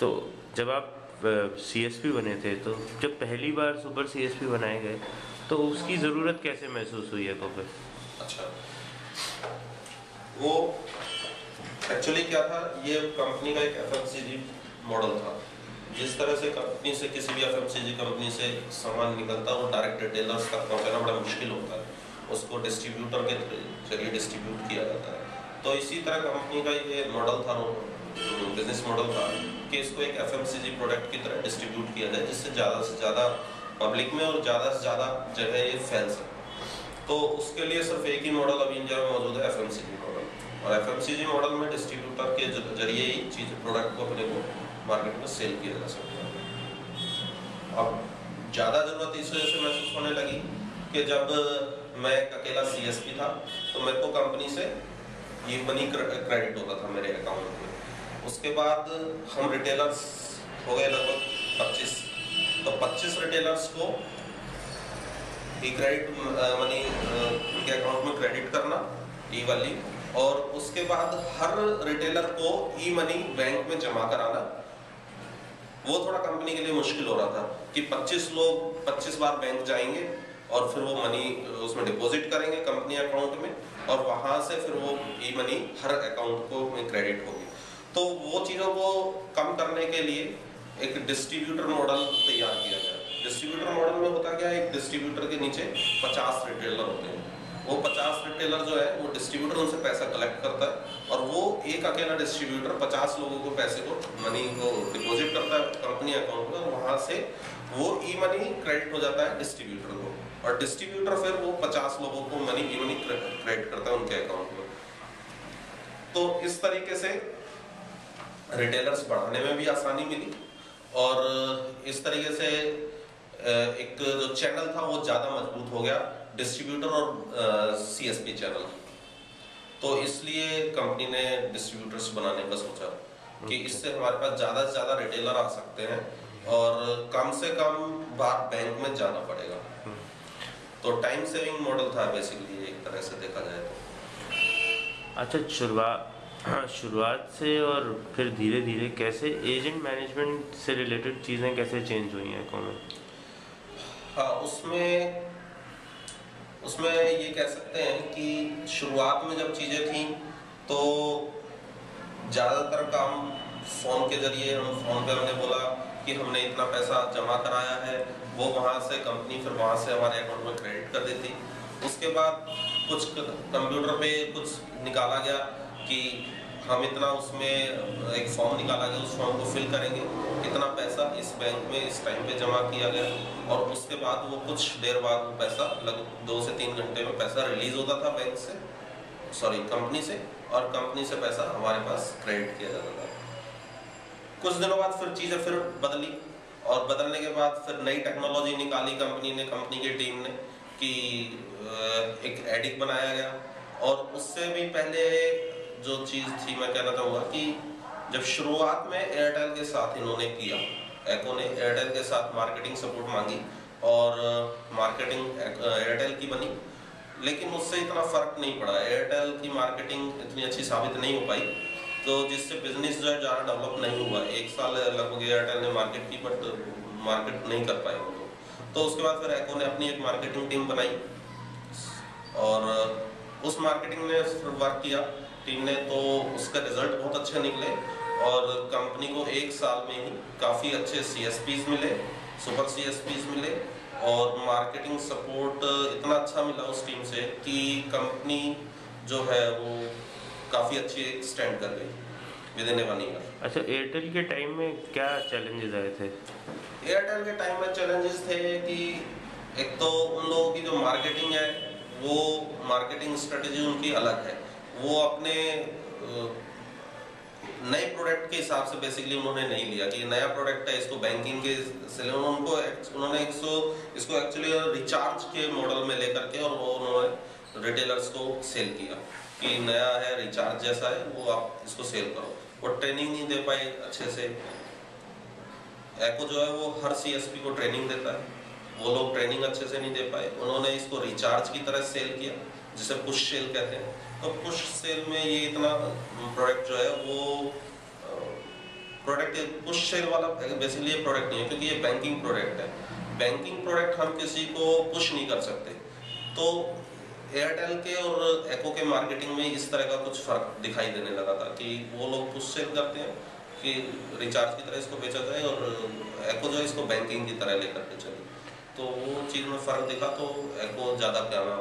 तो जब आप सीएसपी बने थे, तो जब पहली बार सुपर सीएसपी बनाए गए, तो उसकी ज़रूरत कैसे महसूस हुई आपको फिर? अच्छा, वो एक्चुअली क्या था, ये कंपनी का एक एफएमसीजी मॉडल था। जिस तरह से कंपनी से, किसी भी एफएमसीजी कंपनी से सामान निकलता है वो डायरेक्ट रिटेलर्स तक पहुंचाना बड़ा मुश्किल होता है, उसको डिस्ट्रीब्यूटर के जरिए डिस्ट्रीब्यूट किया जाता है। तो इसी तरह कंपनी का ये मॉडल था, बिजनेस मॉडल था कि इसको एक एफएमसीजी प्रोडक्ट की तरह डिस्ट्रीब्यूट किया जाए, जिससे ज़्यादा से ज़्यादा पब्लिक में और ज़्यादा से ज़्यादा जगह ये फैल सके। तो उसके लिए सिर्फ एक ही मॉडल अभी इंडिया में मौजूद है, एफएमसीजी मॉडल। और एफएमसीजी मॉडल में डिस्ट्रीब्यूटर के जरिए ही चीज़ प्रोडक्ट को अपने को मार्केट में सेल किया जा सकता है। अब ज़्यादा ज़रूरत इस वजह से महसूस होने लगी कि जब मैं एक अकेला सीएसपी था तो मेरे को कंपनी से ये मनी क्रेडिट होता था मेरे अकाउंट में। उसके बाद हम रिटेलर्स हो गए लगभग 25, तो 25 रिटेलर्स को ई क्रेडिट मनी उनके अकाउंट में क्रेडिट करना, ई वाली, और उसके बाद हर रिटेलर को ई मनी बैंक में जमा कराना। वो थोड़ा कंपनी के लिए मुश्किल हो रहा था कि 25 लोग 25 बार बैंक जाएंगे और फिर वो मनी उसमें डिपॉजिट करेंगे कंपनी अकाउंट में, और वहां से फिर वो ई मनी हर अकाउंट को में क्रेडिट होगी। तो वो चीज़ों को कम करने के लिए एक डिस्ट्रीब्यूटर मॉडल तैयार किया गया। डिस्ट्रीब्यूटर मॉडल में होता क्या है, एक डिस्ट्रीब्यूटर के नीचे 50 रिटेलर होते हैं। वो 50 रिटेलर जो है वो डिस्ट्रीब्यूटर उनसे पैसा कलेक्ट करता है, और वो एक अकेला डिस्ट्रीब्यूटर 50 लोगों को पैसे को मनी को डिपॉजिट करता है कंपनी अकाउंट में, और वहां से वो ई मनी क्रेडिट हो जाता है डिस्ट्रीब्यूटर को, और डिस्ट्रीब्यूटर फिर वो 50 लोगों को मनी ई मनी क्रेडिट करता है उनके अकाउंट में। तो इस तरीके से रिटेलर्स बढ़ाने में भी आसानी मिली, और इस तरीके से एक जो चैनल था वो ज़्यादा मजबूत हो गया, डिस्ट्रीब्यूटर और सीएसपी चैनल। तो इसलिए कंपनी ने डिस्ट्रीब्यूटर्स बनाने का सोचा कि इससे हमारे पास ज़्यादा से ज़्यादा रिटेलर आ सकते हैं और कम से कम बार बैंक में जाना पड़ेगा। तो टाइम सेविंग मॉडल था बेसिकली, एक तरह से देखा जाए तो। अच्छा, शुरुआत से और फिर धीरे धीरे कैसे एजेंट मैनेजमेंट से रिलेटेड चीज़ें कैसे चेंज हुई हैं कॉमन? हाँ, उसमें ये कह सकते हैं कि शुरुआत में जब चीज़ें थी तो ज़्यादातर काम फ़ोन के जरिए, हम फ़ोन पे हमने बोला कि हमने इतना पैसा जमा कराया है, वो वहाँ से कंपनी फिर वहाँ से हमारे अकाउंट में क्रेडिट कर देती। उसके बाद कुछ कंप्यूटर पे कुछ निकाला गया कि हम इतना, उसमें एक फॉर्म निकाला गया, उस फॉर्म को फिल करेंगे, इतना पैसा इस बैंक में इस टाइम पे जमा किया गया, और उसके बाद वो कुछ देर बाद वो पैसा लगभग 2 से 3 घंटे में पैसा रिलीज होता था बैंक से, सॉरी कंपनी से, और कंपनी से पैसा हमारे पास क्रेडिट किया जाता था। कुछ दिनों बाद फिर चीज़ें फिर बदली, और बदलने के बाद फिर नई टेक्नोलॉजी निकाली कंपनी की टीम ने कि एक एडिक बनाया गया। और उससे भी पहले जो चीज़ थी, मैं कहना चाहूँगा कि जब शुरुआत में एयरटेल के साथ इन्होंने किया, एको ने एयरटेल के साथ मार्केटिंग सपोर्ट मांगी, और मार्केटिंग एयरटेल की बनी, लेकिन उससे इतना फ़र्क नहीं पड़ा। एयरटेल की मार्केटिंग इतनी अच्छी साबित नहीं हो पाई, तो जिससे बिजनेस जो है ज़्यादा डेवलप नहीं हुआ। 1 साल लगभग एयरटेल ने मार्केट की, बट मार्केट नहीं कर पाए वो लोग। तो उसके बाद फिर एको ने अपनी एक मार्केटिंग टीम बनाई, और उस मार्केटिंग ने वर्क किया टीम ने, तो उसका रिजल्ट बहुत अच्छे निकले, और कंपनी को 1 साल में ही काफ़ी अच्छे सीएसपीज मिले, सुपर सीएसपीज मिले, और मार्केटिंग सपोर्ट इतना अच्छा मिला उस टीम से कि कंपनी जो है वो काफ़ी अच्छी स्टैंड कर गई विदिन 1 ईयर। अच्छा, एयरटेल के टाइम में क्या चैलेंजेस आए थे? एयरटेल के टाइम में चैलेंजेस थे कि एक तो उन लोगों की जो मार्केटिंग है, वो मार्केटिंग स्ट्रेटेजी उनकी अलग है। वो अपने नए प्रोडक्ट के हिसाब से बेसिकली उन्होंने नहीं लिया कि नया प्रोडक्ट है, इसको बैंकिंग के से उन्होंने इसको एक्चुअली रिचार्ज के मॉडल में लेकर के, और वो उन्होंने रिटेलर्स को सेल किया कि नया है, रिचार्ज जैसा है, वो आप इसको सेल करो। वो ट्रेनिंग नहीं दे पाए अच्छे से। एको जो है वो हर सीएसपी को ट्रेनिंग देता है, वो लोग ट्रेनिंग अच्छे से नहीं दे पाए। उन्होंने इसको रिचार्ज की तरह सेल किया, जिसे पुश सेल कहते हैं। तो पुश सेल में ये इतना प्रोडक्ट जो है वो प्रोडक्ट पुश सेल वाला बेसिकली ये प्रोडक्ट नहीं है, क्योंकि ये बैंकिंग प्रोडक्ट है। बैंकिंग प्रोडक्ट हम किसी को पुश नहीं कर सकते। तो एयरटेल के और एको के मार्केटिंग में इस तरह का कुछ फर्क दिखाई देने लगा था कि वो लोग पुश सेल करते हैं कि रिचार्ज की तरह इसको बेचा जाए, और एको जो है इसको बैंकिंग की तरह लेकर के चले। तो वो चीज़ में फ़र्क दिखा, तो एको ज़्यादा प्यारा